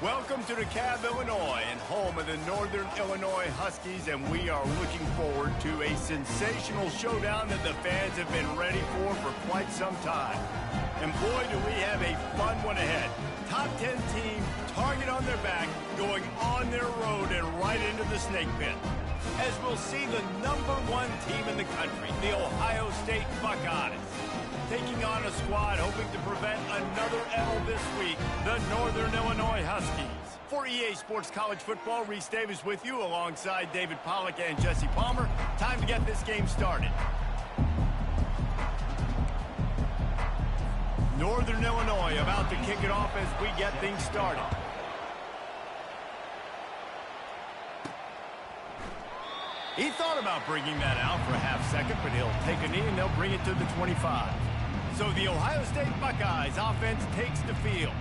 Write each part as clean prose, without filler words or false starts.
Welcome to DeKalb, Illinois, and home of the Northern Illinois Huskies, and we are looking forward to a sensational showdown that the fans have been ready for quite some time. And boy, do we have a fun one ahead. Top 10 team, target on their back, going on their road and right into the snake pit. As we'll see the #1 team in the country, the Ohio State Buckeyes, taking on a squad hoping to prevent another L this week, the Northern Illinois Huskies. For EA Sports College Football, Reese Davis with you alongside David Pollack and Jesse Palmer. Time to get this game started. Northern Illinois about to kick it off as we get things started. He thought about bringing that out for a half second, but he'll take a knee and they'll bring it to the 25. So the Ohio State Buckeyes offense takes the field.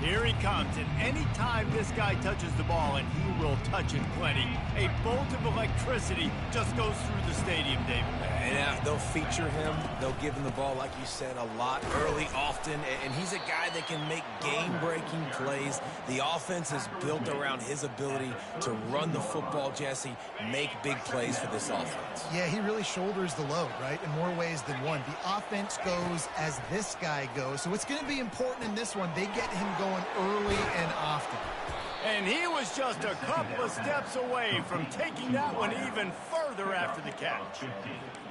Here he comes, and any time this guy touches the ball, and he will touch it plenty, a bolt of electricity just goes through the stadium, David. And they'll feature him. They'll give him the ball, like you said, a lot early, often. And he's a guy that can make game-breaking plays. The offense is built around his ability to run the football, Jesse, make big plays for this offense. Yeah, he really shoulders the load, right, in more ways than one. The offense goes as this guy goes. So it's going to be important in this one. They get him going early and often. And he was just a couple of steps away from taking that one even further after the catch.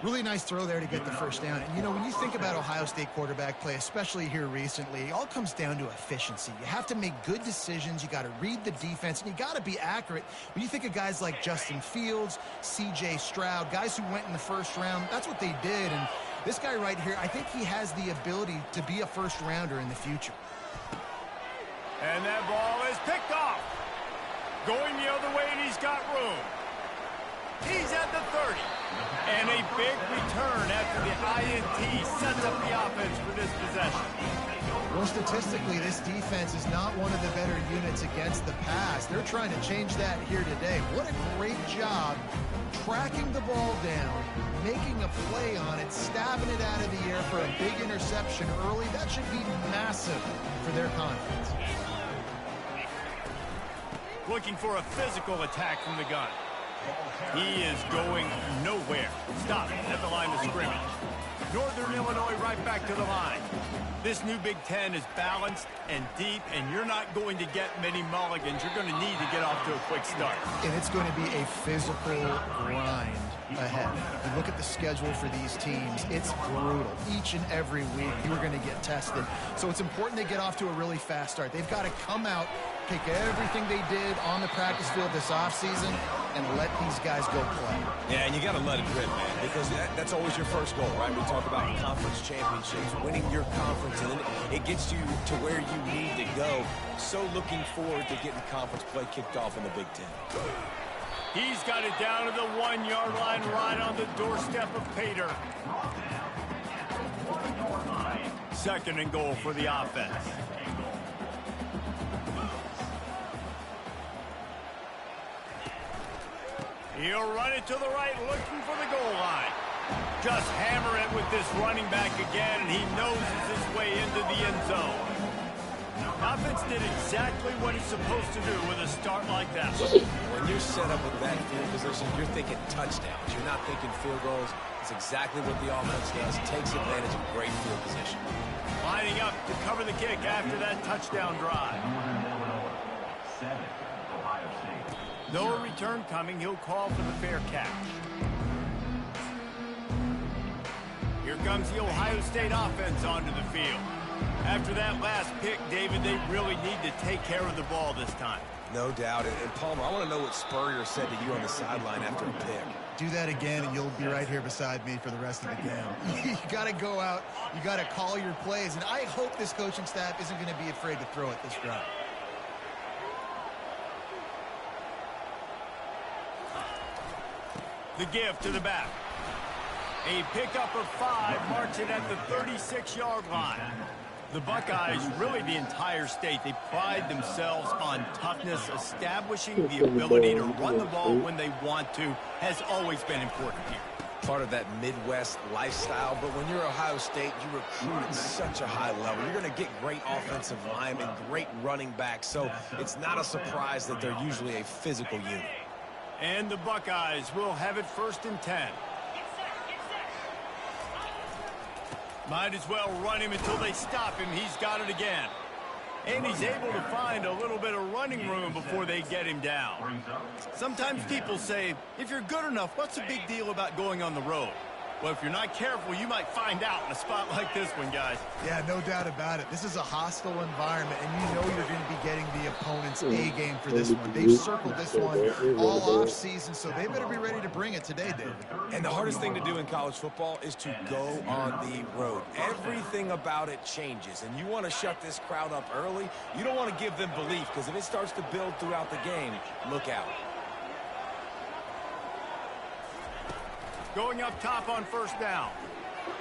Really nice throw there to get the first down. And, you know, when you think about Ohio State quarterback play, especially here recently, it all comes down to efficiency. You have to make good decisions. You got to read the defense, and you got to be accurate. When you think of guys like Justin Fields, C.J. Stroud, guys who went in the first round, that's what they did. And this guy right here, I think he has the ability to be a first-rounder in the future. And that ball is picked off. Going the other way, and he's got room. He's at the 30. And a big return after the INT sets up the offense for this possession. Well, statistically, this defense is not one of the better units against the pass. They're trying to change that here today. What a great job tracking the ball down, making a play on it, stabbing it out of the air for a big interception early. That should be massive for their confidence. Looking for a physical attack from the gun. He is going nowhere. Stop at the line of scrimmage. Northern Illinois right back to the line. This new Big Ten is balanced and deep, and you're not going to get many mulligans. You're going to need to get off to a quick start. And it's going to be a physical grind ahead. You look at the schedule for these teams, it's brutal. Each and every week, you are going to get tested. So it's important they get off to a really fast start. They've got to come out, take everything they did on the practice field this offseason, and let these guys go play. Yeah, and you got to let it rip, man, because that's always your first goal, right? We talk about conference championships, winning your conference, and then it gets you to where you need to go. So looking forward to getting conference play kicked off in the Big Ten. He's got it down to the 1-yard line, right on the doorstep of Pater. 2nd and goal for the offense. He'll run it to the right, looking for the goal line. Just hammer it with this running back again, and he noses his way into the end zone. Offense did exactly what it's supposed to do with a start like that. When you're set up with that field position, you're thinking touchdowns. You're not thinking field goals. It's exactly what the offense does. Takes advantage of great field position. Lining up to cover the kick after that touchdown drive. No return coming. He'll call for the fair catch. Here comes the Ohio State offense onto the field. After that last pick, David, they really need to take care of the ball this time. No doubt. And Palmer, I want to know what Spurrier said to you on the sideline after a pick. Do that again, and you'll be right here beside me for the rest of the game. You got to go out. You got to call your plays. And I hope this coaching staff isn't going to be afraid to throw it this drive. The give to the back. A pickup of 5 marks it at the 36-yard line. The Buckeyes, really the entire state, they pride themselves on toughness. Establishing the ability to run the ball when they want to has always been important here. part of that Midwest lifestyle. But when you're Ohio State, you recruit at such a high level. You're going to get great offensive linemen, great running backs. So it's not a surprise that they're usually a physical unit. And the Buckeyes will have it 1st and 10. Might as well run him until they stop him. He's got it again. And he's able to find a little bit of running room before they get him down. Sometimes people say, if you're good enough, what's the big deal about going on the road? Well, if you're not careful, you might find out in a spot like this one, guys. Yeah, no doubt about it. This is a hostile environment, and you know you're going to be getting the opponent's A game for this one. They've circled this one all off season, so they better be ready to bring it today, David. And the hardest thing to do in college football is to go on the road. Everything about it changes, and you want to shut this crowd up early. You don't want to give them belief, because if it starts to build throughout the game, look out. Going up top on 1st down.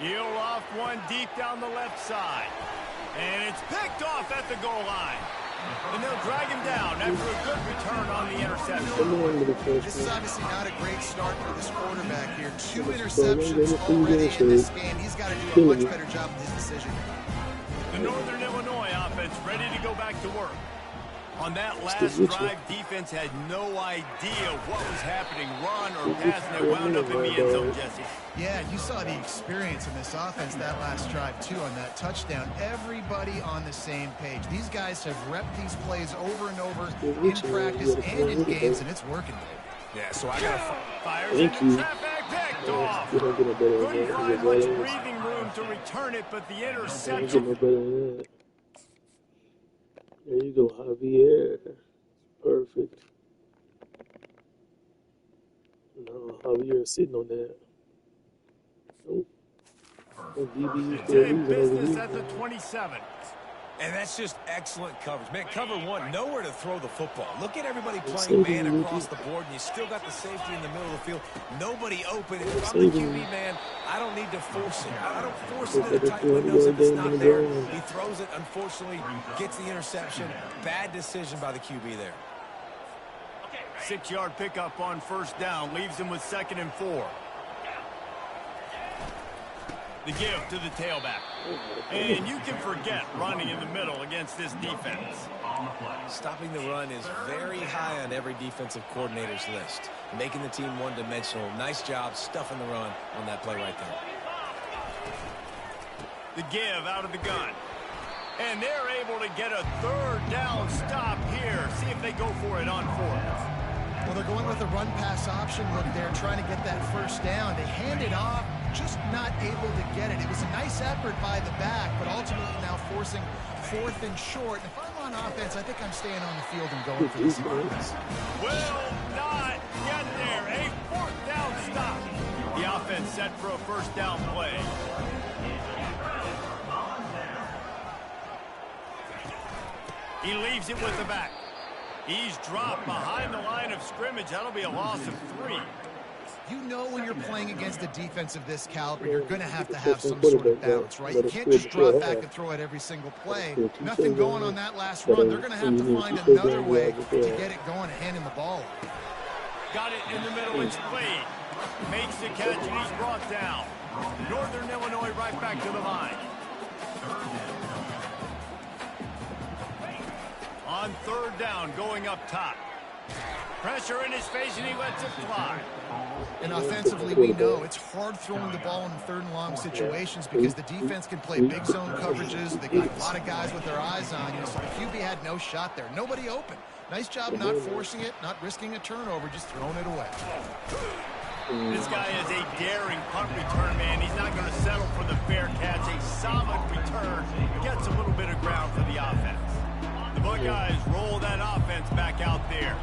He'll off one deep down the left side. And it's picked off at the goal line. And they'll drag him down after a good return on the interception. This is obviously not a great start for this quarterback here. 2 interceptions already in this game. He's got to do a much better job with his decision. The Northern Illinois offense ready to go back to work. On that last drive, defense had no idea what was happening, run or pass, and they wound up in the end zone, Jesse. Yeah, you saw the experience in this offense that last drive, too, on that touchdown. Everybody on the same page. These guys have repped these plays over and over in practice and in games, and it's working. Yeah, so I got to fires into traffic, picked off. Couldn't find much breathing room to return it, but the interception. There you go, Javier. Perfect. No, Javier is sitting on that. Nope. Today, business at the 27. And that's just excellent coverage. Man, cover one, nowhere to throw the football. Look at everybody playing man across the board, and you still got the safety in the middle of the field. Nobody open. If I'm the QB, man, I don't need to force it. I don't force it in the tight windows if it's not there. He throws it, unfortunately, gets the interception. Bad decision by the QB there. 6-yard pickup on 1st down. Leaves him with 2nd and 4. The give to the tailback. And you can forget running in the middle against this defense. Stopping the run is very high on every defensive coordinator's list. Making the team one-dimensional. Nice job stuffing the run on that play right there. The give out of the gun. And they're able to get a 3rd down stop here. See if they go for it on 4th. Well, they're going with a run-pass option look there, trying to get that 1st down. They hand it off, just not able to get it. It was a nice effort by the back, but ultimately now forcing 4th and short. And if I'm on offense, I think I'm staying on the field and going for this offense. Will not get there. A 4th down stop. The offense set for a 1st down play. He leaves it with the back. He's dropped behind the line of scrimmage. That'll be a loss of 3. You know when you're playing against a defense of this caliber, you're going to have some sort of balance, right? You can't just drop back and throw it every single play. Nothing going on that last run. They're going to have to find another way to get it going and hand him the ball. Got it in the middle. It's Lee. Makes the catch, and he's brought down. Northern Illinois right back to the line. On 3rd down, going up top. Pressure in his face, and he lets it fly. And offensively, we know it's hard throwing the ball in 3rd and long situations because the defense can play big zone coverages. They got a lot of guys with their eyes on you, so the QB had no shot there. Nobody open. Nice job not forcing it, not risking a turnover, just throwing it away. This guy is a daring punt return, man. He's not going to settle for the fair catch. A solid return. Gets a little bit of ground for the offense. The Buckeyes roll that offense back out there.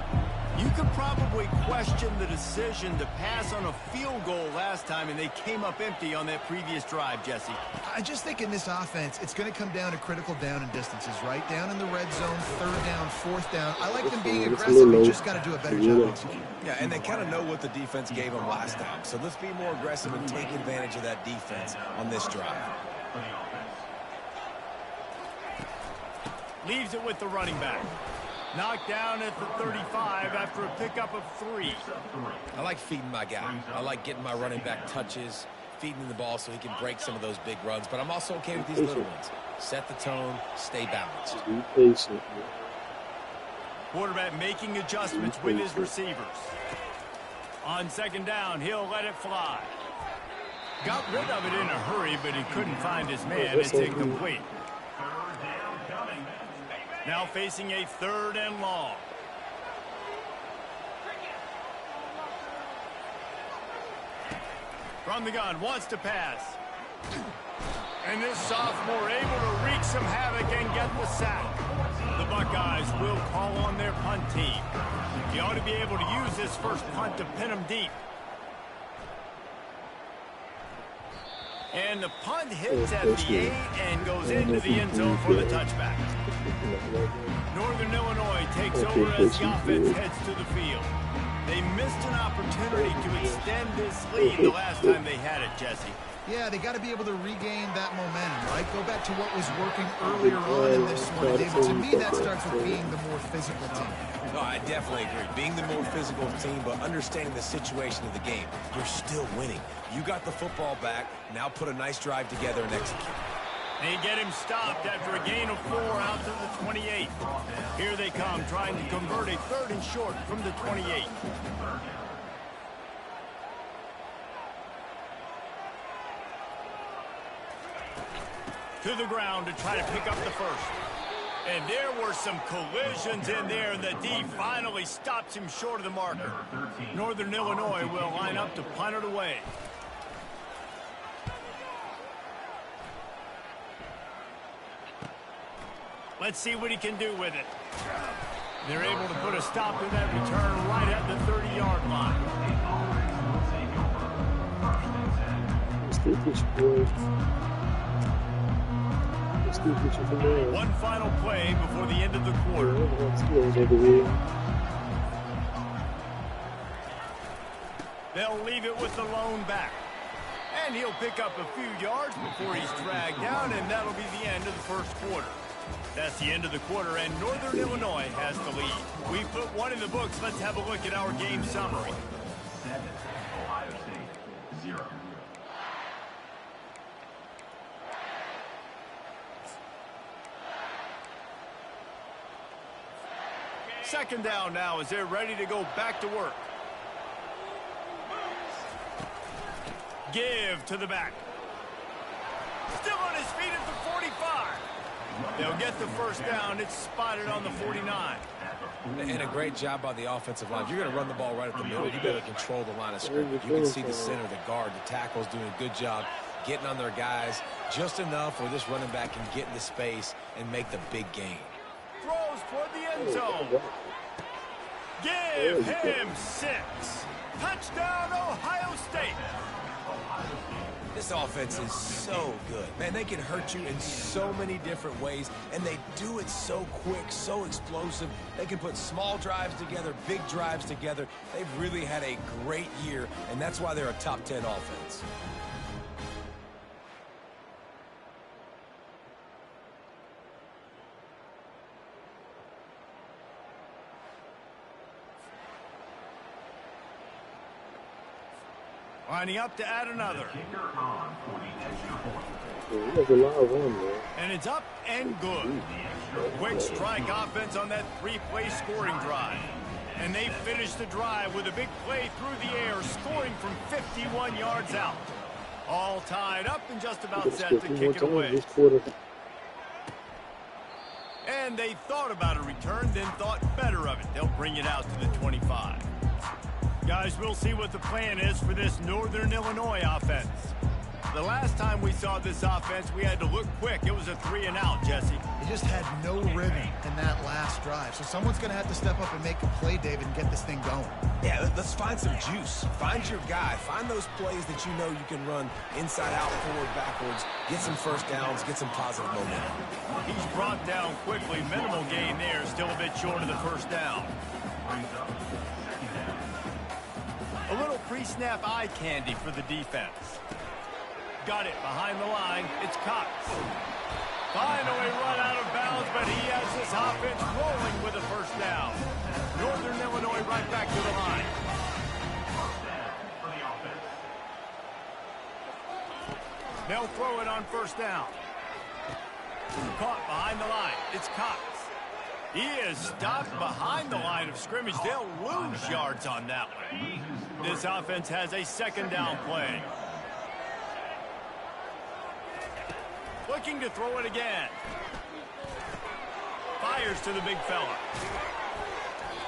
You could probably question the decision to pass on a field goal last time, and they came up empty on that previous drive, Jesse. I just think in this offense, it's going to come down to critical down and distances, right? Down in the red zone, 3rd down, 4th down. I like them being aggressive. You just got to do a better job executing. Yeah, and they kind of know what the defense gave them last time. So let's be more aggressive and take advantage of that defense on this drive. Leaves it with the running back. Knocked down at the 35 after a pickup of 3. I like feeding my guy. I like getting my running back touches, feeding him the ball so he can break some of those big runs. But I'm also okay with these little ones. Set the tone, stay balanced. Be patient. Quarterback making adjustments with his receivers. On second down, he'll let it fly. Got rid of it in a hurry, but he couldn't find his man. It's incomplete. Now facing a 3rd and long. From the gun, wants to pass. And this sophomore able to wreak some havoc and get the sack. The Buckeyes will call on their punt team. He ought to be able to use this first punt to pin him deep. And the punt hits at the 8 and goes into the end zone for the touchback. Northern Illinois takes over as the offense heads to the field. They missed an opportunity to extend this lead the last time they had it, Jesse. Yeah, they got to be able to regain that momentum, right? Go back to what was working earlier on in this one, David. To me, that starts with being the more physical team. No, I definitely agree. Being the more physical team, but understanding the situation of the game. You're still winning. You got the football back. Now put a nice drive together and execute. They get him stopped after a gain of 4 out to the 28. Here they come, trying to convert a 3rd and short from the 28. To the ground to try to pick up the first. And there were some collisions in there, and the D finally stops him short of the marker. Northern Illinois will line up to punt it away. Let's see what he can do with it. They're able to put a stop to that return right at the 30-yard line. One final play before the end of the quarter. They'll leave it with the lone back. And he'll pick up a few yards before he's dragged down, and that'll be the end of the first quarter. That's the end of the quarter, and Northern Illinois has the lead. We put one in the books. Let's have a look at our game summary. 7, Ohio State, 0. Second down now as they're ready to go back to work. Give to the back. Still on his feet at the 45. They'll get the first down. It's spotted on the 49. And a great job by the offensive line. If you're going to run the ball right at the middle, you better control the line of scrimmage. You can see the center, the guard, the tackles doing a good job getting on their guys just enough where this running back can get into space and make the big gain. Throws toward the end zone. Give him 6. Touchdown, Ohio State. This offense is so good. Man, they can hurt you in so many different ways, and they do it so quick, so explosive. They can put small drives together, big drives together. They've really had a great year, and that's why they're a top 10 offense. Lining up to add another. And it's up and good. Quick strike offense on that 3-play scoring drive. And they finish the drive with a big play through the air, scoring from 51 yards out. All tied up and just about set to kick it away. And they thought about a return, then thought better of it. They'll bring it out to the 25. Guys, we'll see what the plan is for this Northern Illinois offense. The last time we saw this offense, we had to look quick. It was a 3-and-out, Jesse. They just had no rhythm in that last drive. So someone's going to have to step up and make a play, David, and get this thing going. Yeah, let's find some juice. Find your guy. Find those plays that you know you can run inside out, forward, backwards. Get some first downs. Get some positive momentum. He's brought down quickly. Minimal gain there. Still a bit short of the first down. A little pre-snap eye candy for the defense. Got it behind the line. It's Cox. Finally run out of bounds, but he has this offense rolling with a first down. Northern Illinois right back to the line. They'll throw it on first down. Caught behind the line. It's Cox. He is stopped behind the line of scrimmage. They'll lose yards on that one. This offense has a second down play. Looking to throw it again. Fires to the big fella.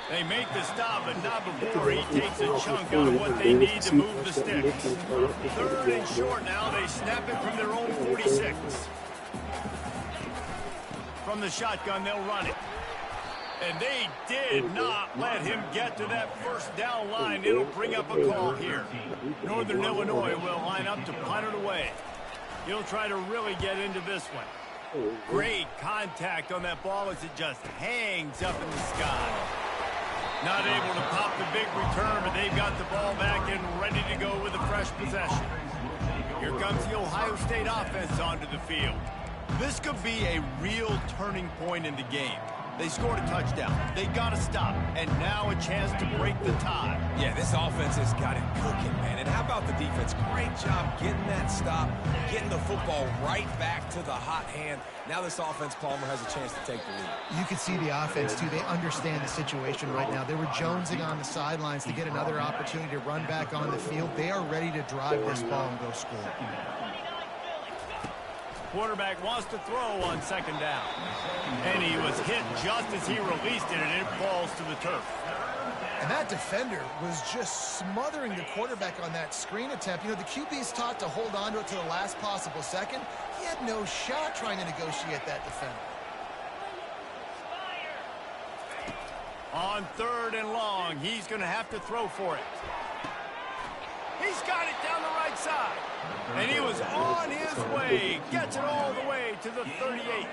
They make the stop, but not before he takes a chunk out of what they need to move the sticks. Third and short now. They snap it from their own 46. From the shotgun, they'll run it. And they did not let him get to that first down line. It'll bring up a call here. Northern Illinois will line up to punt it away. He'll try to really get into this one. Great contact on that ball as it just hangs up in the sky. Not able to pop the big return, but they've got the ball back and ready to go with a fresh possession. Here comes the Ohio State offense onto the field. This could be a real turning point in the game. They scored a touchdown. They got to stop. And now a chance to break the tie. Yeah, this offense has got it cooking, man. And how about the defense? Great job getting that stop, getting the football right back to the hot hand. Now this offense, Palmer, has a chance to take the lead. You can see the offense, too. They understand the situation right now. They were jonesing on the sidelines to get another opportunity to run back on the field. They are ready to drive this ball and go score. Quarterback wants to throw on second down. And he was hit just as he released it, and it falls to the turf. And that defender was just smothering the quarterback on that screen attempt. You know, the QB's taught to hold on to it to the last possible second. He had no shot trying to negotiate that defender. On third and long, he's going to have to throw for it. He's got it down the right side. And he was on his way. Gets it all the way to the 38.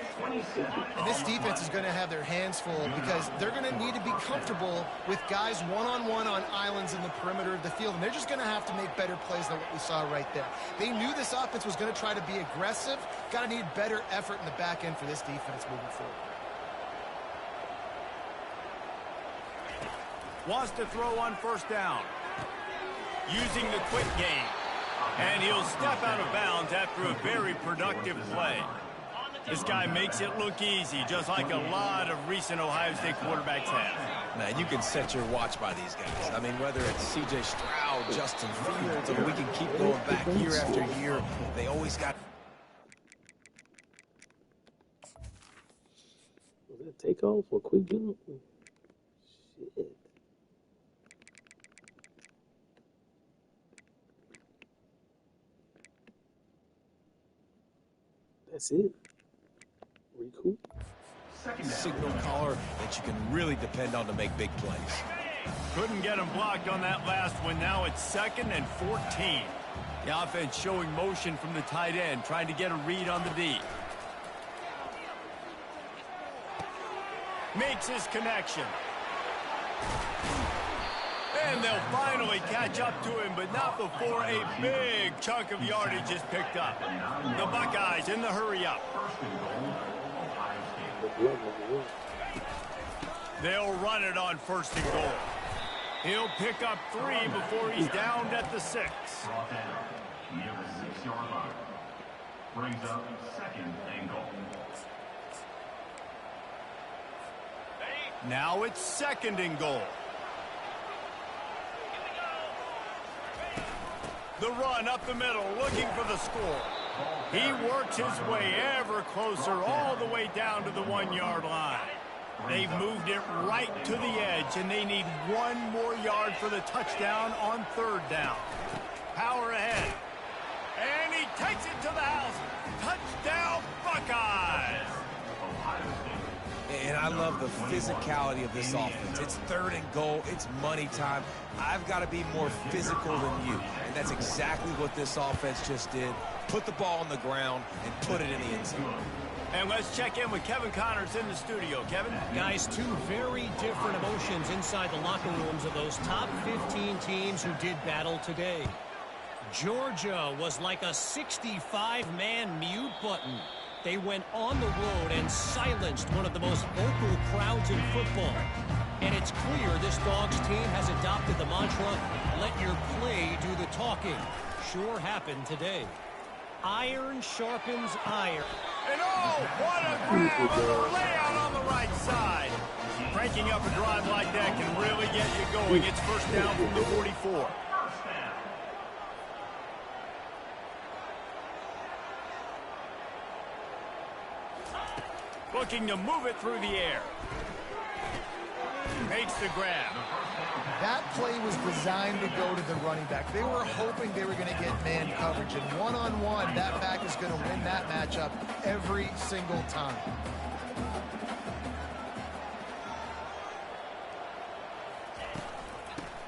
And this defense is going to have their hands full because they're going to need to be comfortable with guys one-on-one on islands in the perimeter of the field. And they're just going to have to make better plays than what we saw right there. They knew this offense was going to try to be aggressive. Got to need better effort in the back end for this defense moving forward. Wants to throw on first down. Using the quick game. And he'll step out of bounds after a very productive play. This guy makes it look easy, just like a lot of recent Ohio State quarterbacks have. Man, you can set your watch by these guys. I mean, whether it's C.J. Stroud, Justin Fields, or we can keep going back year after year, they always got... Was that a takeoff or quick jump? Shit. That's it. Recoup. Signal caller that you can really depend on to make big plays. Couldn't get him blocked on that last one. Now it's 2nd and 14. The offense showing motion from the tight end, trying to get a read on the D. Makes his connection. And they'll finally catch up to him, but not before a big chunk of yardage is picked up. The Buckeyes in the hurry-up. They'll run it on 1st and goal. He'll pick up 3 before he's downed at the 6. Brought down near the 6-yard line. Brings up 2nd and goal. Now it's 2nd and goal. The run up the middle, looking for the score. He works his way ever closer, all the way down to the 1-yard line. They've moved it right to the edge, and they need 1 more yard for the touchdown on 3rd down. Power ahead. And he takes it to the house. Touchdown, Buckeyes! And I love the physicality of this offense. It's 3rd and goal. It's money time. I've got to be more physical than you. And that's exactly what this offense just did. Put the ball on the ground and put it in the end zone. And let's check in with Kevin Connors in the studio. Kevin? Guys, 2 very different emotions inside the locker rooms of those top 15 teams who did battle today. Georgia was like a 65-man mute button. They went on the road and silenced one of the most vocal crowds in football. And it's clear this Dogs team has adopted the mantra, let your play do the talking. Sure happened today. Iron sharpens iron. And oh, what a grab on the layout on the right side. Cranking up a drive like that can really get you going. It's first down from the 44. Looking to move it through the air. Makes the grab. That play was designed to go to the running back. They were hoping they were going to get man coverage. And one-on-one, that back is going to win that matchup every single time.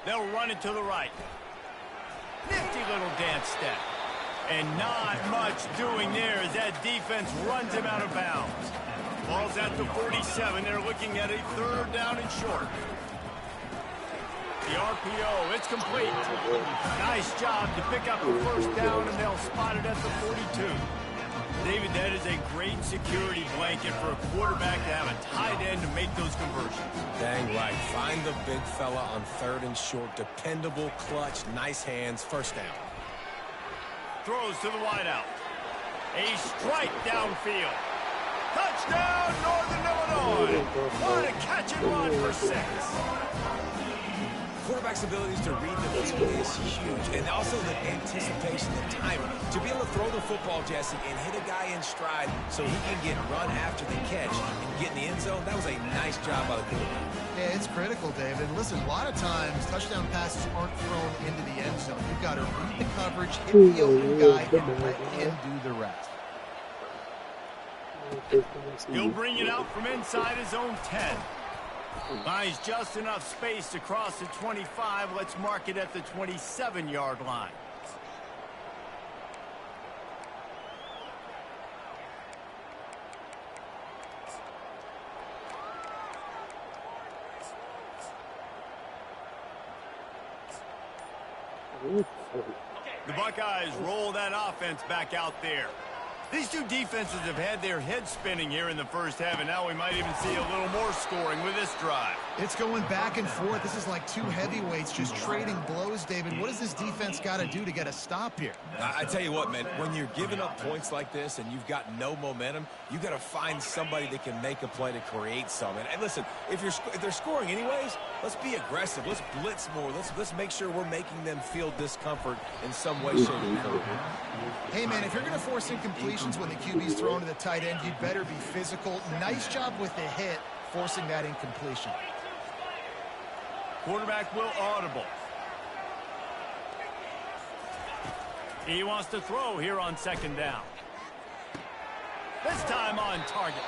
They'll run it to the right. Nifty little dance step. And not much doing there as that defense runs him out of bounds. Ball's at the 47. They're looking at a third down and short. The RPO, it's complete. Nice job to pick up the first down, and they'll spot it at the 42. David, that is a great security blanket for a quarterback to have a tight end to make those conversions. Dang right. Find the big fella on third and short. Dependable, clutch, nice hands, first down. Throws to the wideout. A strike downfield. Touchdown, Northern Illinois. What a catch and run for 6. Quarterback's abilities to read the field is huge, and also the anticipation, the timing. To be able to throw the football, Jesse, and hit a guy in stride so he can get run after the catch and get in the end zone, that was a nice job by the quarterback. Yeah, it's critical, David. Listen, a lot of times, touchdown passes aren't thrown into the end zone. You've got to read the coverage, hit the open guy, and let him do the rest. He'll bring it out from inside his own 10. Buys just enough space to cross the 25. Let's mark it at the 27-yard line. The Buckeyes roll that offense back out there. These two defenses have had their heads spinning here in the first half, and now we might even see a little more scoring with this drive. It's going back and forth. This is like two heavyweights just trading blows, David. What does this defense got to do to get a stop here? I tell you what, man, when you're giving up points like this and you've got no momentum, you got to find somebody that can make a play to create something. And listen, if they're scoring anyways, let's be aggressive. Let's blitz more. Let's make sure we're making them feel discomfort in some way, shape, or form. Hey, man, if you're going to force incompletions when the QB's thrown to the tight end, you'd better be physical. Nice job with the hit, forcing that incompletion. Quarterback will audible. He wants to throw here on second down. This time on target.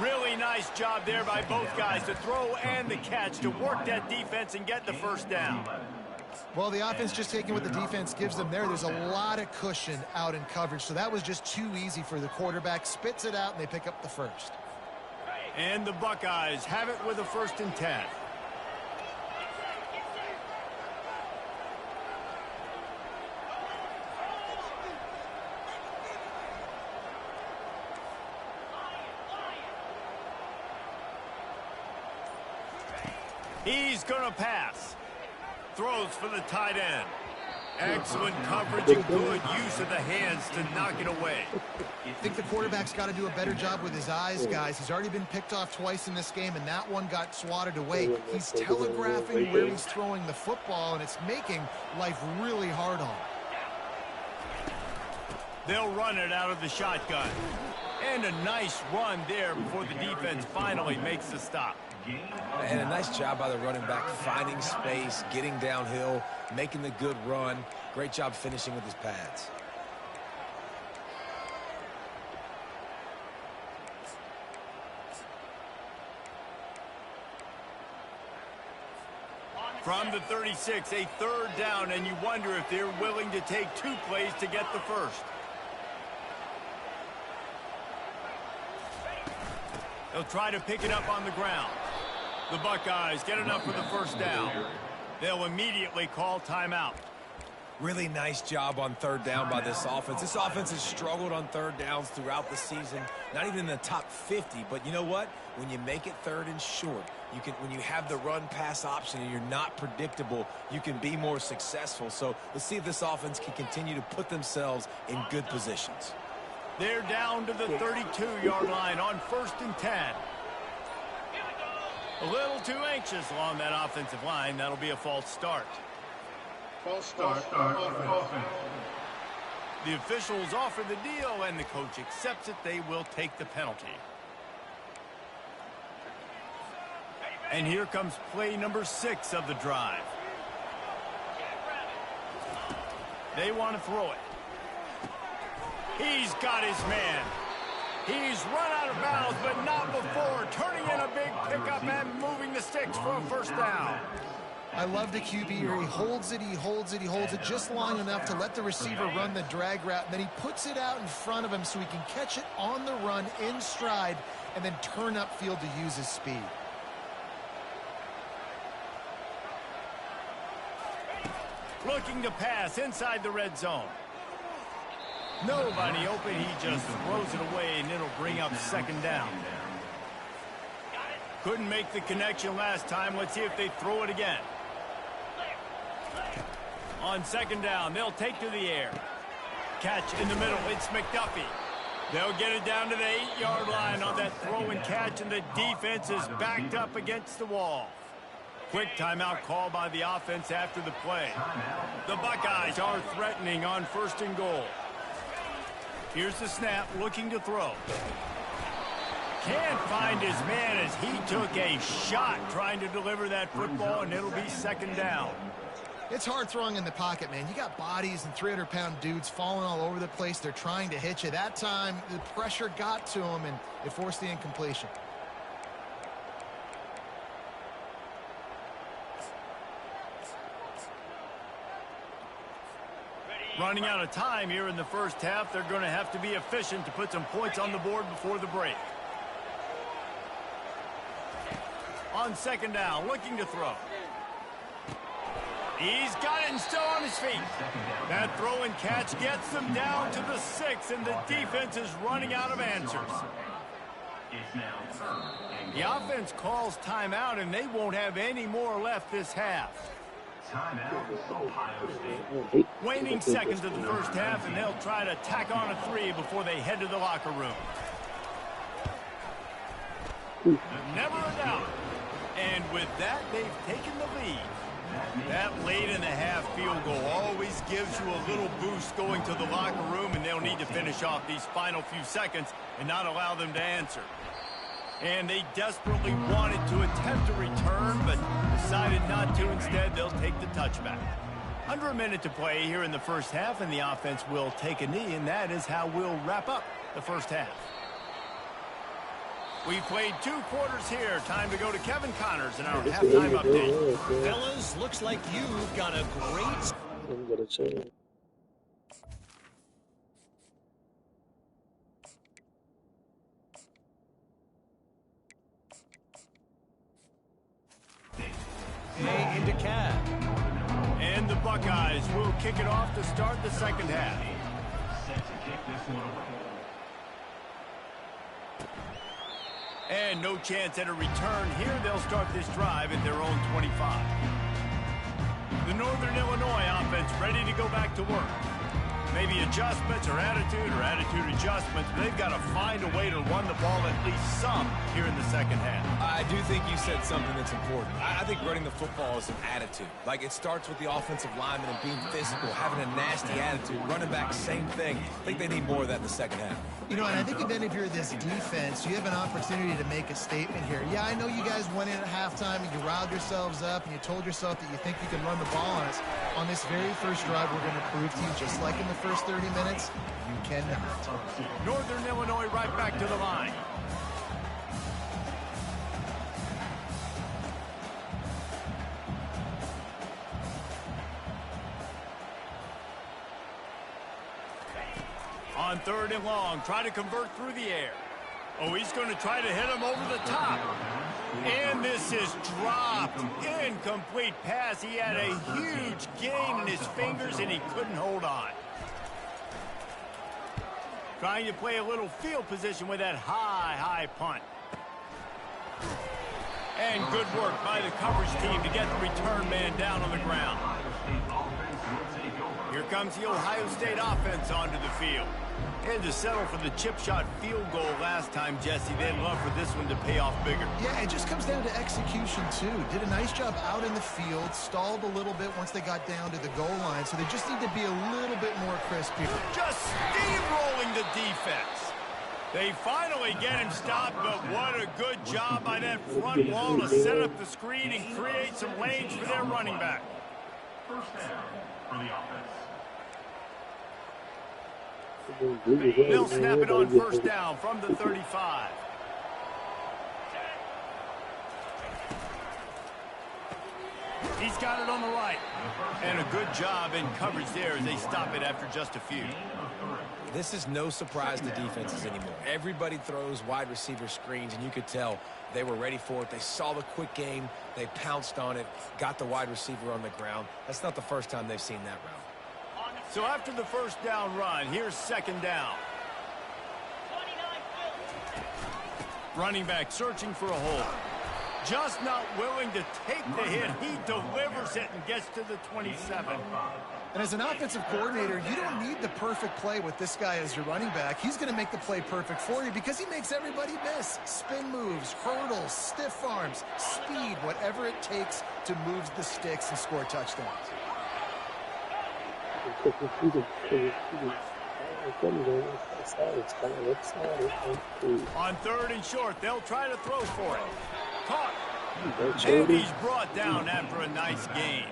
Really nice job there by both guys to throw and the catch to work that defense and get the first down. Well, the offense just taking what the defense gives them there. There's a lot of cushion out in coverage, so that was just too easy for the quarterback. Spits it out, and they pick up the first. And the Buckeyes have it with a 1st and 10. He's going to pass. Throws for the tight end. Excellent coverage and good use of the hands to knock it away. I think the quarterback's got to do a better job with his eyes, guys. He's already been picked off twice in this game, and that one got swatted away. He's telegraphing where he's throwing the football, and it's making life really hard on him. They'll run it out of the shotgun. And a nice run there before the defense finally makes the stop. And a nice job by the running back, finding space, getting downhill, making the good run. Great job finishing with his pads. From the 36, a third down, and you wonder if they're willing to take 2 plays to get the first. They'll try to pick it up on the ground. The Buckeyes get enough for the first down. They'll immediately call timeout. Really nice job on third down by this offense. This offense has struggled on third downs throughout the season. Not even in the top 50, but you know what? When you make it third and short, when you have the run-pass option and you're not predictable, you can be more successful. So let's see if this offense can continue to put themselves in good positions. They're down to the 32-yard line on 1st and 10. A little too anxious along that offensive line. That'll be a false start. False start offense. The officials offer the deal, and the coach accepts it. They will take the penalty. And here comes play number 6 of the drive. They want to throw it. He's got his man. He's run out of bounds, but not before turning in a big pickup and moving the sticks for a first down. I love the QB here. He holds it, he holds it, he holds it just long enough to let the receiver run the drag route, and then he puts it out in front of him so he can catch it on the run in stride and then turn upfield to use his speed. Looking to pass inside the red zone. Nobody open. He just throws it away, and it'll bring up 2nd down. Couldn't make the connection last time. Let's see if they throw it again. On 2nd down, they'll take to the air. Catch in the middle. It's McDuffie. They'll get it down to the 8-yard line on that throw and catch, and the defense is backed up against the wall. Quick timeout call by the offense after the play. The Buckeyes are threatening on 1st and goal. Here's the snap, looking to throw. Can't find his man as he took a shot trying to deliver that football, and it'll be 2nd down. It's hard throwing in the pocket, man. You got bodies and 300-pound dudes falling all over the place. They're trying to hit you. That time, the pressure got to him, and it forced the incompletion. Running out of time here in the first half. They're going to have to be efficient to put some points on the board before the break. On 2nd down, looking to throw. He's got it and still on his feet. That throw and catch gets them down to the 6, and the defense is running out of answers. The offense calls timeout, and they won't have any more left this half. Waning seconds of the first half, and they'll try to tack on a 3 before they head to the locker room. Never a doubt. And with that, they've taken the lead. That late in the half field goal always gives you a little boost going to the locker room, and they'll need to finish off these final few seconds and not allow them to answer. And they desperately wanted to attempt a return, but decided not to. Instead, they'll take the touchback. Under a minute to play here in the first half, and the offense will take a knee, and that is how we'll wrap up the first half. We played 2 quarters here. Time to go to Kevin Connors in our halftime update. Fellas, looks like you've got a great... I'm gonna change. Into Cab. And the Buckeyes will kick it off to start the second half. Set to kick this one away. And no chance at a return here. They'll start this drive at their own 25. The Northern Illinois offense ready to go back to work. Maybe adjustments or attitude adjustments. But they've got to find a way to run the ball at least some here in the second half. I do think you said something that's important. I think running the football is an attitude. Like, it starts with the offensive lineman and being physical, having a nasty attitude. Running back, same thing. I think they need more of that in the second half. You know, and I think then if you're this defense, you have an opportunity to make a statement here. Yeah, I know you guys went in at halftime and you riled yourselves up and you told yourself that you think you can run the ball on us. On this very first drive, we're going to prove to you, just like in the first 30 minutes, you cannot. Northern Illinois right back to the line. On 3rd and long, try to convert through the air. Oh, he's going to try to hit him over the top. And this is dropped. Incomplete pass. He had a huge gain in his fingers, and he couldn't hold on. Trying to play a little field position with that high punt. And good work by the coverage team to get the return man down on the ground. Here comes the Ohio State offense onto the field. And to settle for the chip shot field goal last time, Jesse, they'd love for this one to pay off bigger. Yeah, it just comes down to execution, too. Did a nice job out in the field, stalled a little bit once they got down to the goal line, so they just need to be a little bit more crisp here. Just steamrolling the defense. They finally get him stopped, but what a good job by that front wall to set up the screen and create some lanes for their running back. First down for the offense. They'll snap it on first down from the 35. He's got it on the right. And a good job in coverage there as they stop it after just a few. This is no surprise to defenses anymore. Everybody throws wide receiver screens, and you could tell they were ready for it. They saw the quick game. They pounced on it, got the wide receiver on the ground. That's not the first time they've seen that route. So after the first down run, here's second down. Running back searching for a hole. Just not willing to take the hit. He delivers it and gets to the 27. And as an offensive coordinator, you don't need the perfect play with this guy as your running back. He's going to make the play perfect for you because he makes everybody miss. Spin moves, hurdles, stiff arms, speed, whatever it takes to move the sticks and score touchdowns. On third and short, they'll try to throw for it. Caught. And he's brought down after a nice gain.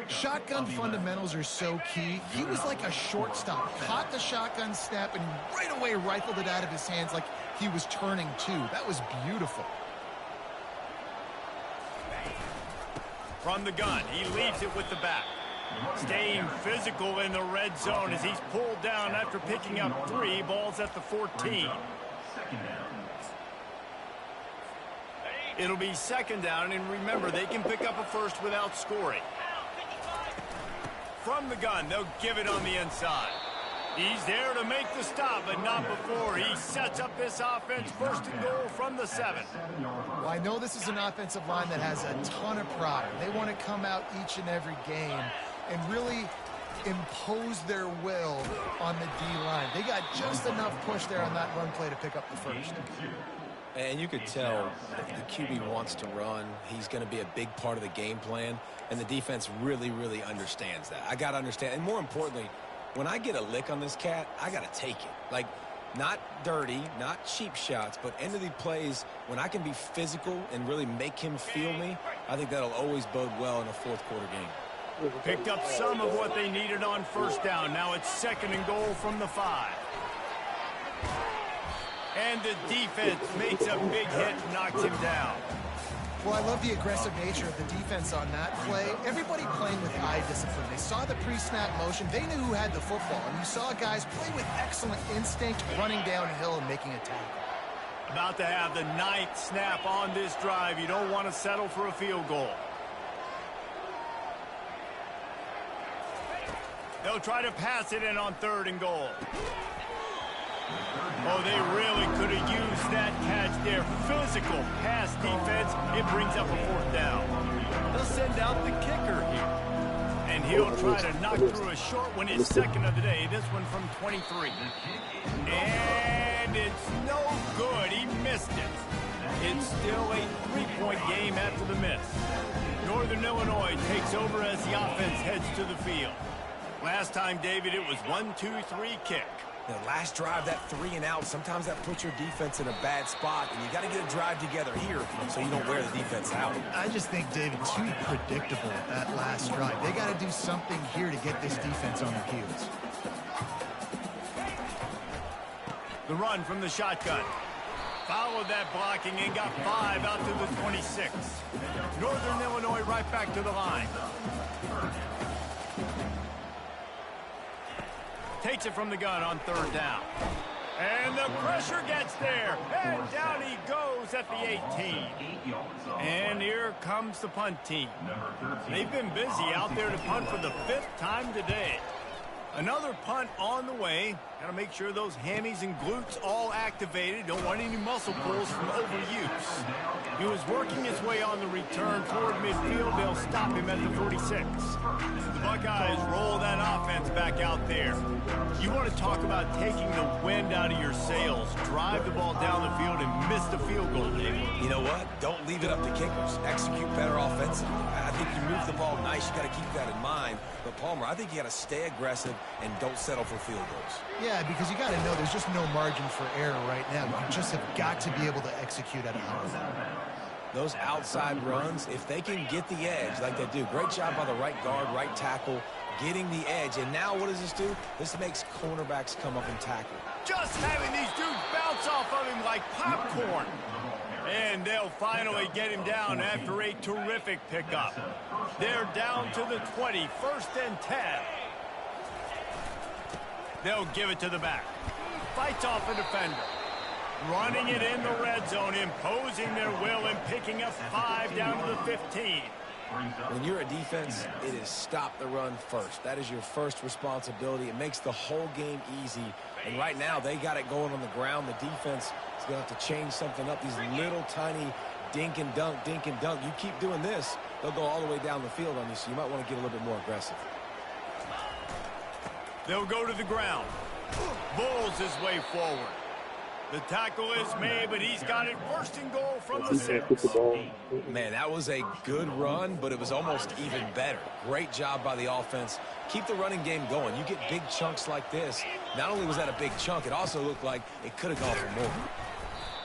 Shotgun fundamentals are so key. He was like a shortstop. Caught the shotgun snap and right away rifled it out of his hands like he was turning two. That was beautiful. From the gun, he leaves it with the back. Staying physical in the red zone as he's pulled down after picking up 3 balls at the 14. It'll be second down, and remember, they can pick up a first without scoring. From the gun, they'll give it on the inside. He's there to make the stop, but not before. He sets up this offense first and goal from the 7. Well, I know this is an offensive line that has a ton of pride. They want to come out each and every game and really impose their will on the D-line. They got just enough push there on that run play to pick up the first. And you could tell the QB wants to run. He's going to be a big part of the game plan, and the defense really, really understands that. I got to understand, and more importantly, when I get a lick on this cat, I got to take it. Like, not dirty, not cheap shots, but end of the plays, when I can be physical and really make him feel me, I think that'll always bode well in a fourth quarter game. Picked up some of what they needed on first down. Now it's second and goal from the 5. And the defense makes a big hit and knocks him down. Well, I love the aggressive nature of the defense on that play. Everybody playing with eye discipline. They saw the pre-snap motion. They knew who had the football. And you saw guys play with excellent instinct, running downhill and making a tackle. About to have the 9th snap on this drive. You don't want to settle for a field goal. They'll try to pass it in on third and goal. Oh, they really could have used that catch there. Physical pass defense. It brings up a fourth down. They'll send out the kicker here. And he'll try to knock through a short one, his second of the day. This one from 23. And it's no good. He missed it. It's still a 3-point game after the miss. Northern Illinois takes over as the offense heads to the field. Last time, David, it was 1-2-3 kick. The last drive, that 3 and out, sometimes that puts your defense in a bad spot, and you got to get a drive together here so you don't wear the defense out. I just think, David, too predictable that last drive. They got to do something here to get this defense on their heels. The run from the shotgun. Followed that blocking and got 5 out to the 26. Northern Illinois right back to the line. Takes it from the gun on third down. And the pressure gets there. And down he goes at the 18. And here comes the punt team. They've been busy out there to punt for the 5th time today. Another punt on the way. Got to make sure those hammies and glutes all activated. Don't want any muscle pulls from overuse. He was working his way on the return toward midfield. They'll stop him at the 46. The Buckeyes roll that offense back out there. You want to talk about taking the wind out of your sails. Drive the ball down the field and miss the field goal, David. You know what? Don't leave it up to kickers. Execute better offensively. I think you move the ball nice. You got to keep that in mind. But Palmer, I think you got to stay aggressive and don't settle for field goals. Yeah, because you got to know there's just no margin for error right now. You just have got to be able to execute at a high level. Those outside runs, if they can get the edge like they do, great job by the right guard, right tackle, getting the edge. And now what does this do? This makes cornerbacks come up and tackle. Just having these dudes bounce off of him like popcorn. And they'll finally get him down after a terrific pickup. They're down to the 20, 1st and 10. They'll give it to the back. Fights off a defender. Running it in the red zone, imposing their will and picking up 5 down to the 15. When you're a defense, it is stop the run first. That is your first responsibility. It makes the whole game easy. And right now, they got it going on the ground. The defense is going to have to change something up. These little tiny dink and dunk, dink and dunk. You keep doing this, they'll go all the way down the field on you, so you might want to get a little bit more aggressive. They'll go to the ground. Bulls his way forward. The tackle is made, but he's got it 1st and goal from the 6. Man, that was a good run, but it was almost even better. Great job by the offense. Keep the running game going. You get big chunks like this. Not only was that a big chunk, it also looked like it could have gone for more.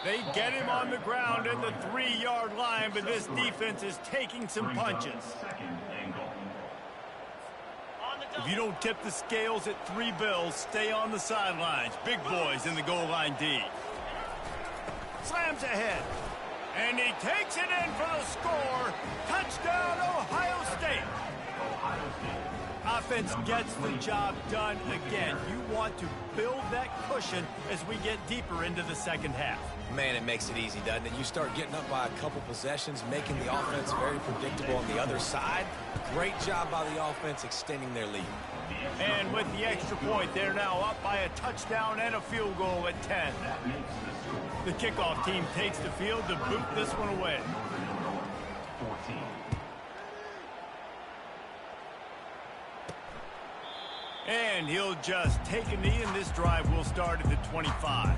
They get him on the ground at the 3-yard line, but this defense is taking some punches. If you don't tip the scales at 3 bills, stay on the sidelines. Big boys in the goal line D. Slams ahead. And he takes it in for the score. Touchdown, Ohio State. Offense gets the job done again. You want to build that cushion as we get deeper into the 2nd half. Man, it makes it easy, doesn't it? You start getting up by a couple possessions, making the offense very predictable on the other side. Great job by the offense extending their lead. And with the extra point, they're now up by a touchdown and a field goal at 10. The kickoff team takes the field to boot this one away. 14. And he'll just take a knee, and this drive will start at the 25.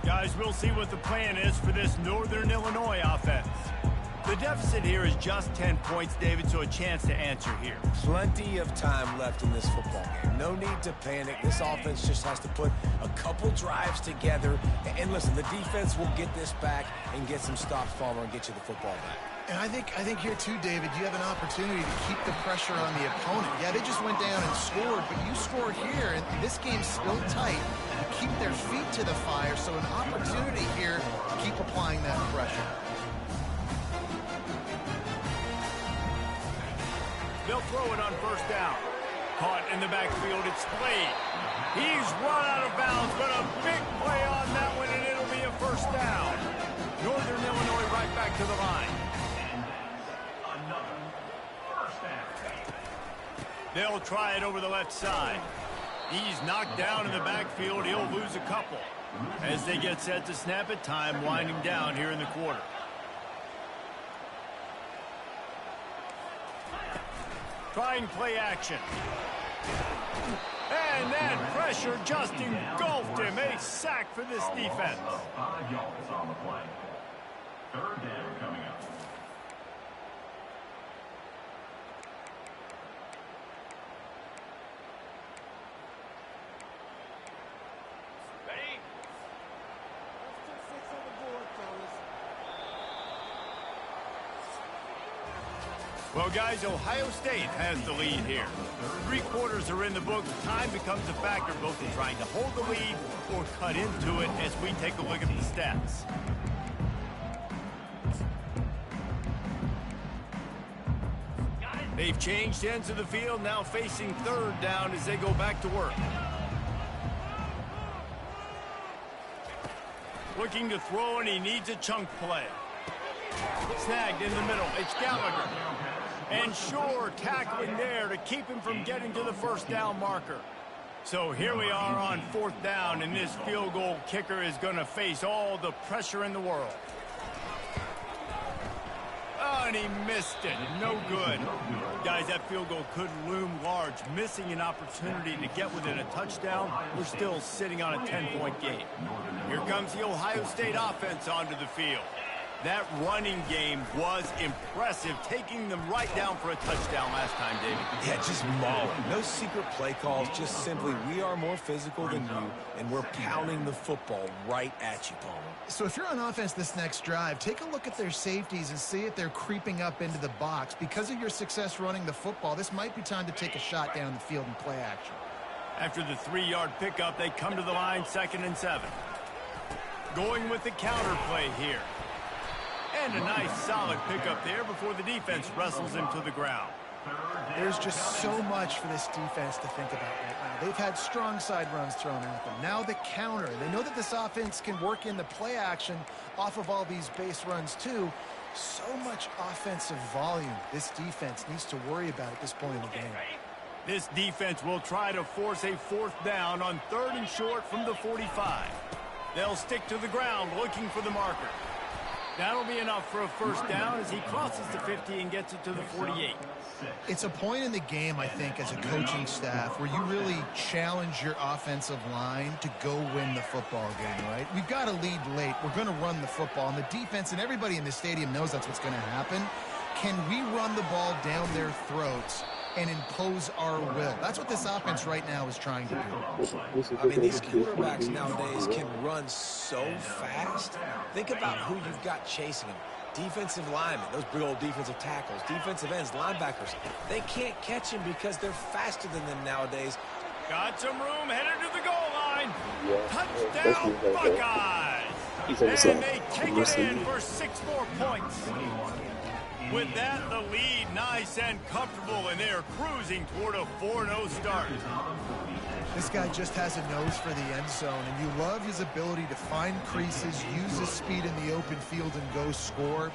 Guys, we'll see what the plan is for this Northern Illinois offense. The deficit here is just 10 points, David, so a chance to answer here. Plenty of time left in this football game. No need to panic. This offense just has to put a couple drives together. And listen, the defense will get this back and get some stops, Palmer, and get you the football back. And I think here too, David, you have an opportunity to keep the pressure on the opponent. Yeah, they just went down and scored, but you scored here, and this game's still tight. You keep their feet to the fire, so an opportunity here to keep applying that pressure. They'll throw it on 1st down. Caught in the backfield, it's Slade. He's run out of bounds, but a big play on that one, and it'll be a 1st down. Northern Illinois right back to the line. They'll try it over the left side. He's knocked down in the backfield. He'll lose a couple. As they get set to snap it, time winding down here in the quarter. Trying play action. And that pressure just engulfed him. A sack for this defense. 5 yards on the play. 3rd down coming up. Well, guys, Ohio State has the lead here. 3 quarters are in the books. Time becomes a factor both in trying to hold the lead or cut into it as we take a look at the stats. They've changed ends of the field, now facing 3rd down as they go back to work. Looking to throw, and he needs a chunk play. Snagged in the middle. It's Gallagher. And Shore tackling there to keep him from getting to the first down marker. So here we are on 4th down, and this field goal kicker is going to face all the pressure in the world. Oh, and he missed it. No good. Guys, that field goal could loom large. Missing an opportunity to get within a touchdown. We're still sitting on a 10-point game. Here comes the Ohio State offense onto the field. That running game was impressive, taking them right down for a touchdown last time, David. Yeah, just mauling. No secret play calls, just simply we are more physical than you, and we're pounding the football right at you, Palmer. So if you're on offense this next drive, take a look at their safeties and see if they're creeping up into the box. Because of your success running the football, this might be time to take a shot down the field and play action. After the 3-yard pickup, they come to the line, 2nd and 7. Going with the counter play here. And a nice solid pickup there before the defense wrestles him to the ground. There's just so much for this defense to think about right now. They've had strong side runs thrown at them. Now the counter. They know that this offense can work in the play action off of all these base runs too. So much offensive volume this defense needs to worry about at this point in the game. This defense will try to force a 4th down on 3rd and short from the 45. They'll stick to the ground looking for the marker. That'll be enough for a first down as he crosses the 50 and gets it to the 48. It's a point in the game, I think, as a coaching staff where you really challenge your offensive line to go win the football game, right? We've got to lead late. We're going to run the football. And the defense and everybody in the stadium knows that's what's going to happen. Can we run the ball down their throats and impose our will? That's what this offense right now is trying to do. I mean, these quarterbacks nowadays can run so fast. Think about who you've got chasing them. Defensive linemen, those big old defensive tackles, defensive ends, linebackers. They can't catch him because they're faster than them nowadays. Got some room, headed to the goal line. Touchdown, Buckeyes! And they kick it in for 6 more points. With that, the lead nice and comfortable, and they're cruising toward a 4-0 start. This guy just has a nose for the end zone, and you love his ability to find creases, use his speed in the open field, and go score.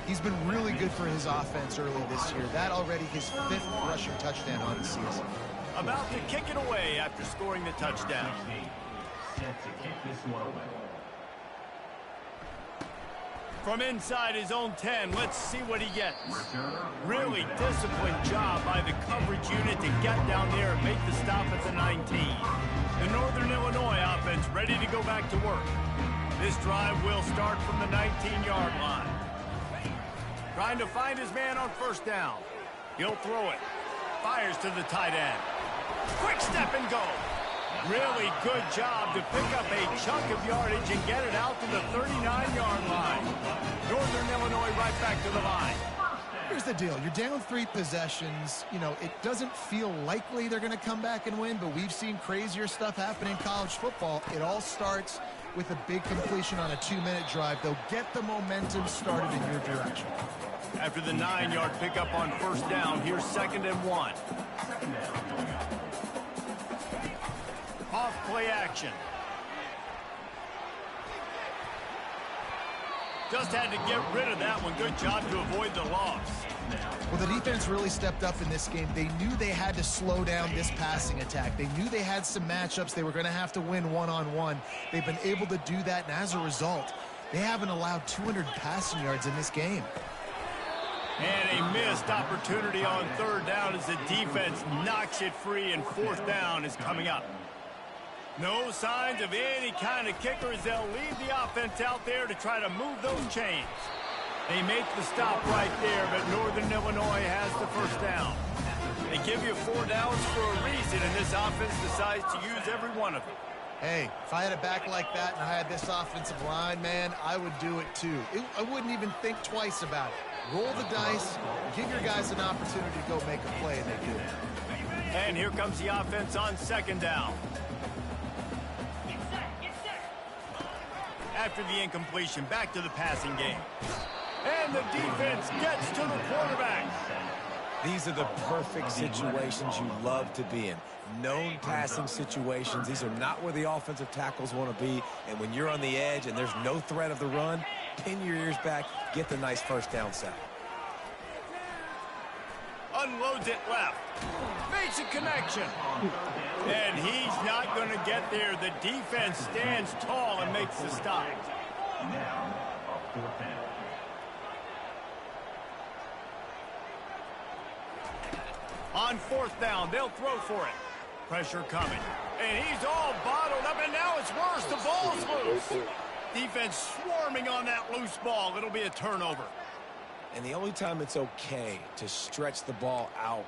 He's been really good for his offense early this year. That already his 5th rushing touchdown on the season. About to kick it away after scoring the touchdown. Set to kick this one away. From inside his own 10, let's see what he gets. Really disciplined job by the coverage unit to get down there and make the stop at the 19. The Northern Illinois offense ready to go back to work. This drive will start from the 19-yard line. Trying to find his man on 1st down. He'll throw it. Fires to the tight end. Quick step and go. Really good job to pick up a chunk of yardage and get it out to the 39-yard line. Northern Illinois right back to the line. Here's the deal. You're down 3 possessions. You know, it doesn't feel likely they're going to come back and win, but we've seen crazier stuff happen in college football. It all starts with a big completion on a 2-minute drive. They'll get the momentum started in your direction. After the 9-yard pickup on 1st down, here's 2nd and 1. Off play action. Just had to get rid of that one. Good job to avoid the loss. Well, the defense really stepped up in this game. They knew they had to slow down this passing attack. They knew they had some matchups they were going to have to win one-on-one. They've been able to do that, and as a result, they haven't allowed 200 passing yards in this game. And a missed opportunity on 3rd down as the defense knocks it free, and 4th down is coming up. No signs of any kind of kicker as they'll leave the offense out there to try to move those chains. They make the stop right there, but Northern Illinois has the 1st down. They give you 4 downs for a reason, and this offense decides to use every one of them. Hey, if I had a back like that and I had this offensive line, man, I would do it too. I wouldn't even think twice about it. Roll the dice, give your guys an opportunity to go make a play, and they do. And here comes the offense on 2nd down. After the incompletion, back to the passing game. And the defense gets to the quarterback. These are the perfect situations you love to be in. Known passing situations. These are not where the offensive tackles want to be. And when you're on the edge and there's no threat of the run, pin your ears back, get the nice first down sack. Unloads it left. Makes a connection. And he's not going to get there. The defense stands tall and makes the stop. Now, a fourth down. On fourth down, they'll throw for it. Pressure coming. And he's all bottled up, and now it's worse. The ball's loose. Defense swarming on that loose ball. It'll be a turnover. And the only time it's okay to stretch the ball out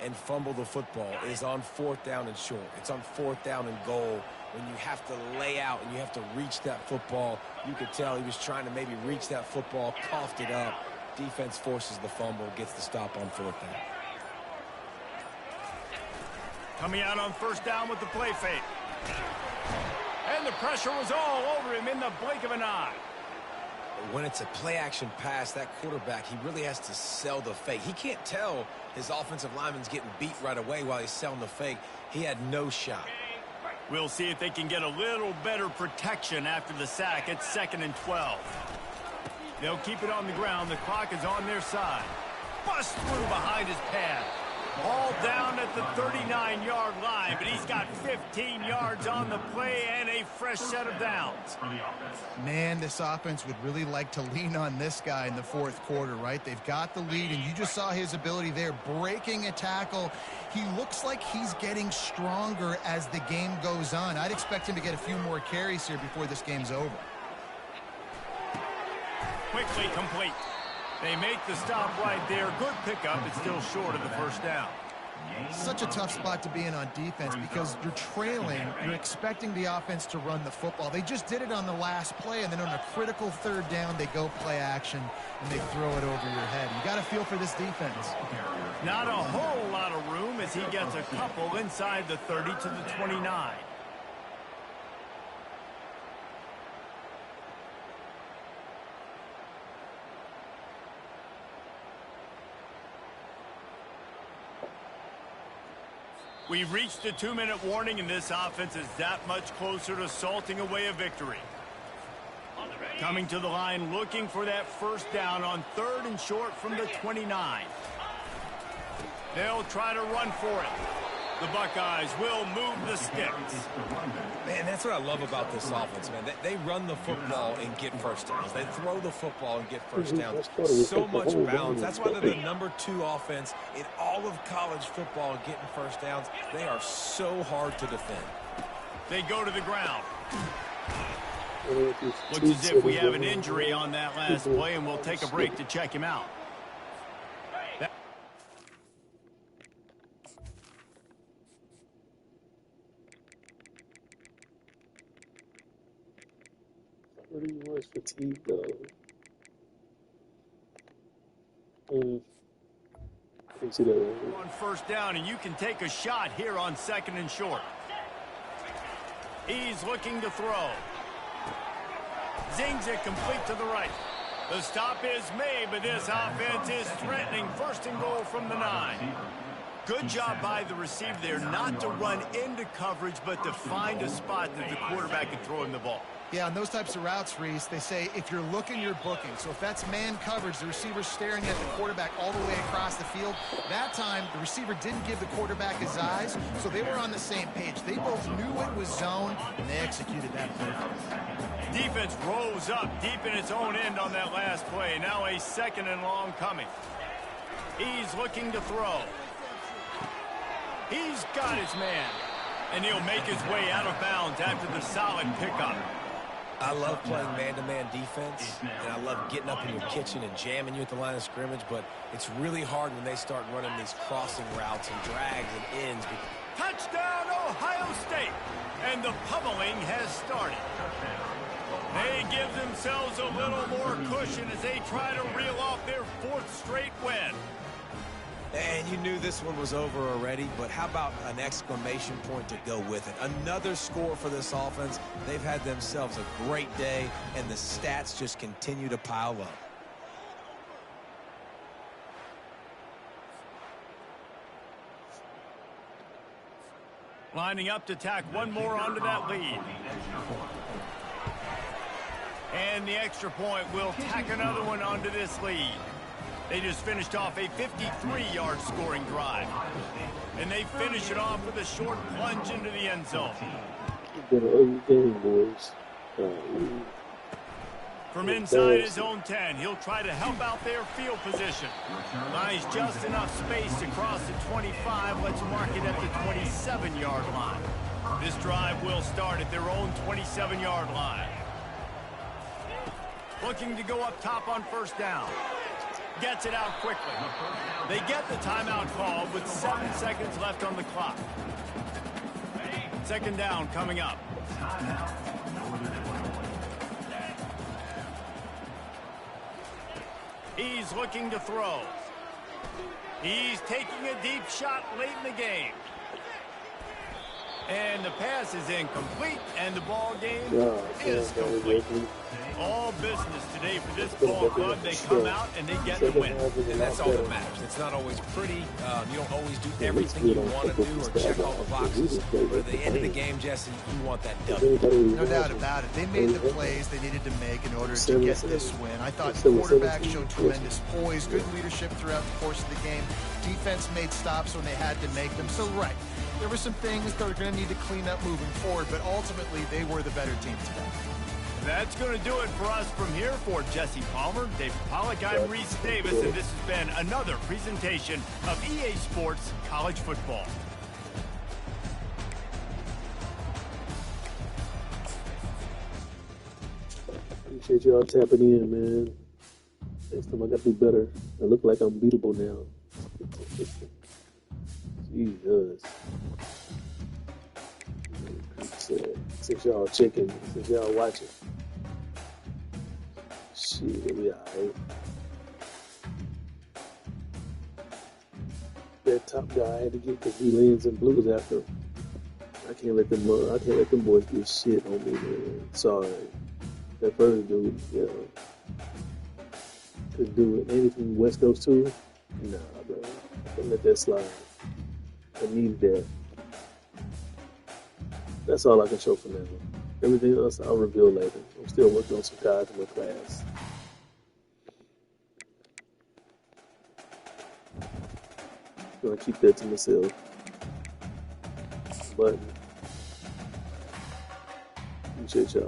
and fumble the football is on fourth down and short. It's on fourth down and goal when you have to lay out and you have to reach that football. You could tell he was trying to maybe reach that football, coughed it up. Defense forces the fumble, gets the stop on fourth down. Coming out on first down with the play fake. And the pressure was all over him in the blink of an eye. When it's a play-action pass, that quarterback, he really has to sell the fake. He can't tell his offensive lineman's getting beat right away while he's selling the fake. He had no shot. We'll see if they can get a little better protection after the sack. It's 2nd and 12. They'll keep it on the ground. The clock is on their side. Bust through behind his pad. Ball down at the 39-yard line, but he's got 15 yards on the play and a fresh set of downs. Man, this offense would really like to lean on this guy in the fourth quarter, right? They've got the lead, and you just saw his ability there, breaking a tackle. He looks like he's getting stronger as the game goes on. I'd expect him to get a few more carries here before this game's over. Quickly complete. They make the stop right there. Good pickup. It's still short of the first down. Such a tough spot to be in on defense because you're trailing. You're expecting the offense to run the football. They just did it on the last play, and then on a critical third down, they go play action, and they throw it over your head. You got to feel for this defense. Not a whole lot of room as he gets a couple inside the 30 to the 29. We've reached the 2-minute warning, and this offense is that much closer to salting away a victory. Coming to the line, looking for that first down on 3rd and short from the 29. They'll try to run for it. The Buckeyes will move the sticks. Man, that's what I love about this offense, man. They run the football and get first downs. They throw the football and get first downs. So much balance. That's why they're the #2 offense in all of college football and getting first downs. They are so hard to defend. They go to the ground. Looks as if we have an injury on that last play, and we'll take a break to check him out. Pretty much fatigued though. Can't see that one. On first down, and you can take a shot here on 2nd and short. He's looking to throw. Zings it complete to the right. The stop is made, but this offense is threatening 1st and goal from the 9. Good job by the receiver there not to run into coverage, but to find a spot that the quarterback can throw him the ball. Yeah, on those types of routes, Reese, they say if you're looking, you're booking. So if that's man coverage, the receiver's staring at the quarterback all the way across the field. That time, the receiver didn't give the quarterback his eyes, so they were on the same page. They both knew it was zone, and they executed that perfectly. Defense rose up deep in its own end on that last play. Now a 2nd and long coming. He's looking to throw. He's got his man, and he'll make his way out of bounds after the solid pickup. I love playing man-to-man defense, and I love getting up in your kitchen and jamming you at the line of scrimmage, but it's really hard when they start running these crossing routes and drags and ends. Touchdown, Ohio State! And the pummeling has started. They give themselves a little more cushion as they try to reel off their 4th straight win. And you knew this one was over already, but how about an exclamation point to go with it? Another score for this offense. They've had themselves a great day, and the stats just continue to pile up. Lining up to tack one more onto that lead. And the extra point will tack another one onto this lead. They just finished off a 53-yard scoring drive. And they finish it off with a short plunge into the end zone. It's been an ugly game, boys. From inside his own 10, he'll try to help out their field position. Buys just enough space to cross the 25. Let's mark it at the 27-yard line. This drive will start at their own 27-yard line. Looking to go up top on first down. Gets it out quickly. They get the timeout called with 7 seconds left on the clock. Second down coming up. He's looking to throw. He's taking a deep shot late in the game. And the pass is incomplete, and the ball game is complete. All business today for this ball club. They come out and they get the win. And that's all that matters. It's not always pretty. You don't always do everything you want to do or check all the boxes. But at the end of the game, Jesse, you want that W. No doubt about it. They made the plays they needed to make in order to get this win. I thought the quarterback showed tremendous poise, good leadership throughout the course of the game. Defense made stops when they had to make them. So, right, there were some things they're going to need to clean up moving forward, but ultimately they were the better team today. That's going to do it for us from here. For Jesse Palmer, David Pollack, I'm Reese Davis, and this has been another presentation of EA Sports College Football. Appreciate y'all tapping in, man. Next time I got to do better. I look like I'm beatable now. Jesus. Since y'all checking, since y'all watching. Shit, we alright. That top guy I had to get because he lands in blues after him. I can't let them boys get shit on me, man. Sorry. That first dude, yeah. Couldn't do it. Anything West Coast too? Nah, bro. I couldn't let that slide. I needed that. That's all I can show for now. Everything else I'll reveal later. I'm still working on some guys in my class. I'm gonna keep that to myself. But appreciate y'all.